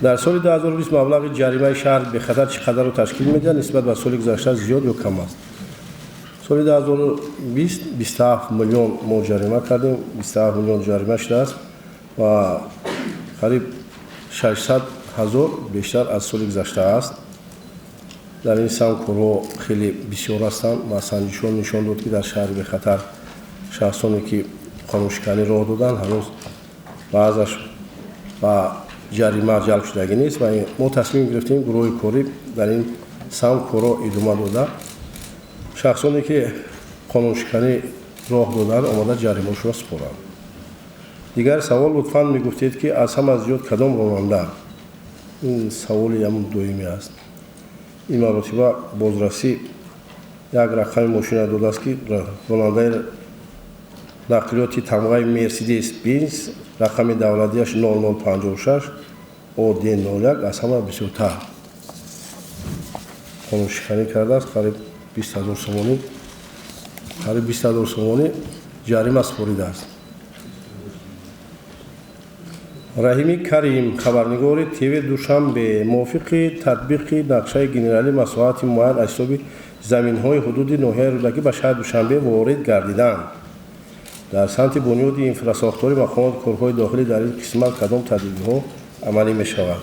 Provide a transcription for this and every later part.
در سال 2020 مبلغ جریمه شهر به خطر چقدر رو تشکیل میده نسبت به سال گذشته زیاد یا کم است؟ سال 2020 27 میلیون ما جریمه کردیم، 27 میلیون جریمه شده است و قریب 600,000 بیشتر از سال گذشته است. در این سامکورو خیلی بسیار هستند و سنجشون نشان داد که در شهر به خطر شخصانی که قانونشکنی راه دادن هنوز بعضش و جریمه جلب شدگی نیست و ما تصمیم گرفتیم گروه کاری در این سامکورو ادامه داده شخصانی که قانونشکنی راه دادن آماده جریمه‌شون را سپارند. دیگر سوال لطفاً میگفتید که از همه زیاد کدام راننده؟ این سوالی هم دومی است. این مرتبه بازرسی یک رقم ماشین داده است که راننده نقلیاتی تمغه مرسیدس بنز رقم دولتیش 0056 OD01 از همه بسیارتر قانونشکنی کرده است. قریب 20,000 سومانی قریب 20,000 سومانی جریمه سپرده است. رحیمی کریم خبرنگار تیوی دوشنبه موافق تطبیق نقشه گنرالی مساحت معین از حساب زمین‌های حدود ناحیه رودکی به شهر دوشنبه وارد گردیدند. در سمت بنیاد انفراساختوری مقامات کارهای داخلی در این قسمت کدام تدابیرها عملی می‌شود؟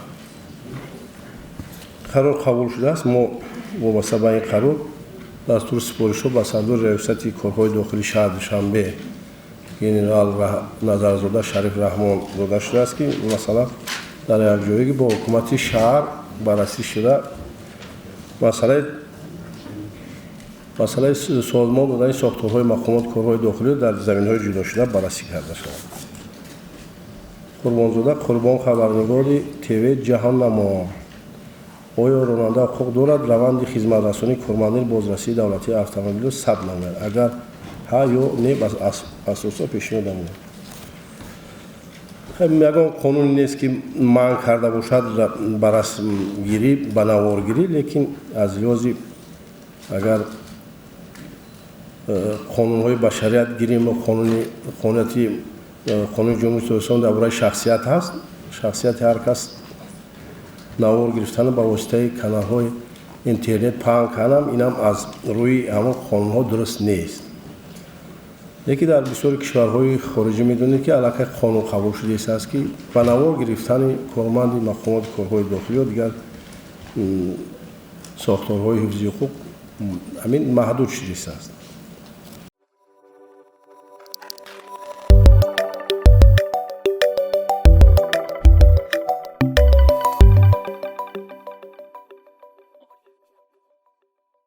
قرار قبول شده است. ما وابسته به این قرار دستور سپارش‌ها به صدر ریاست کارهای داخلی شهر دوشنبه گنرال نظرزاده شریف رحمان داده شده است که مثلا در یک جایی که با حکومت شهر بررسی شده مسئله سازمان دادن ساختارهای مقامات کارهای داخلی در زمین‌های جدا شده بررسی کرده شد. قربانزاده قربان خبرنگاری تیوی جهان نما آیا راننده حقوق دارد روند خدمت رسانی کارمندان بازرسی دولتی اتومبیل را ثبت نماید؟ اگر ها یا نه بس اساسا پیشنهاد می‌دهیم. خب میگم قانون نیست که منع کرده باشد بررسی گیری بنوارگیری، لیکن از لحاظ اگر قانون‌های بشریت گیریم و قانون جمهوری اسلامی درباره شخصیت هست، شخصیت هر کس نوار گرفتن با واسطه کانال‌های اینترنت پهن کردن اینم از روی همون قانون‌ها درست نیست. یکی در بسیار کشورهای خارجی می‌دونید که علاقه قانون قبول شده است که بنوار گرفتن کارمند مقامات کارهای داخلی و دیگر ساختارهای حفظی حقوق همین محدود شده است.